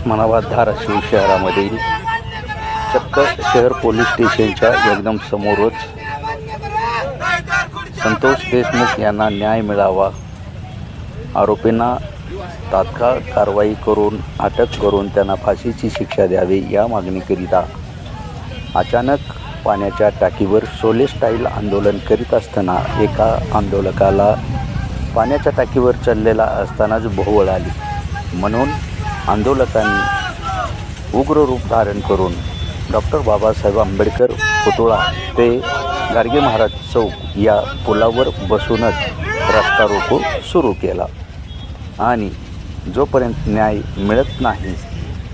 उस्मानाबाद धाराशिव शहरामधील चक्क शहर पोलीस स्टेशनच्या एकदम समोरच संतोष देशमुख यांना न्याय मिळावा, आरोपींना तात्काळ कारवाई करून अटक करून त्यांना फाशीची शिक्षा द्यावी या मागणीकरिता अचानक पाण्याच्या टाकीवर सोले स्टाईल आंदोलन करीत असताना एका आंदोलकाला पाण्याच्या टाकीवर चाललेला असतानाच भोवळ आली, म्हणून आंदोलकांनी उग्र रूप धारण करून डॉक्टर बाबासाहेब आंबेडकर पुतळा ते गाडगे महाराज चौक या पुलावर बसूनच रस्ता रोको सुरू केला आणि जोपर्यंत न्याय मिळत नाही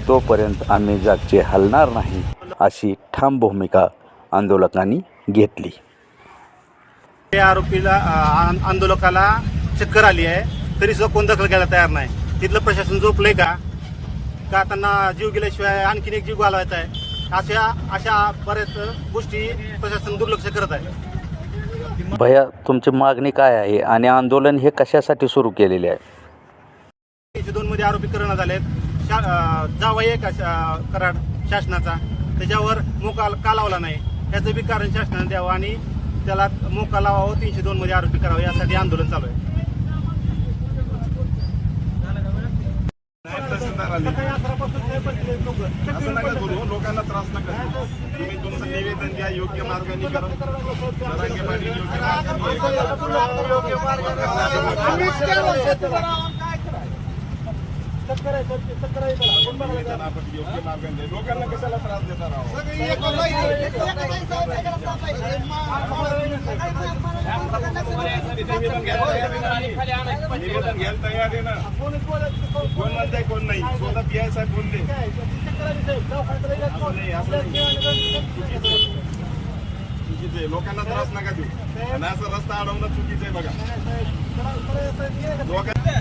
तोपर्यंत आम्ही जागचे हलणार नाही अशी ठाम भूमिका आंदोलकांनी घेतली. आरोपीला आंदोलकाला चक्कर आली आहे तरी सुद्धा कोण दखल घ्यायला तयार नाही. तिथलं प्रशासन झोपलंय का त्यांना जीव गेल्याशिवाय आणखीन एक जीव घालवायचा आहे, अशा बऱ्याच गोष्टी प्रशासन दुर्लक्ष करत आहे. भैया, तुमची मागणी काय आहे आणि आंदोलन हे कशासाठी सुरू केलेले आहे? 302 मध्ये आरोपी करण्यात आलेत. जावई आहे का कराड शासनाचा, त्याच्यावर मोका का लावला नाही याचं बी कारण शासनाने द्यावं आणि त्याला मोका लावावं, 302 मध्ये आरोपी करावं यासाठी आंदोलन चालू आहे. असं नका करू, लोकांना त्रास नका देऊ. तुम्ही तुमचं निवेदन द्या, योग्य मार्गाने करा. योग्य मार्गाने लोकांना कशाला त्रास देता राहा. निवेदन घ्यायला तयार आहे ना. कोण म्हणताय कोण नाही, स्वतः पी.आय. साहेब बोलले. चुकीचं आहे, लोकांना त्रास नका देऊ आणि असं रस्ता अडवणं चुकीचं आहे. बघा लोकांना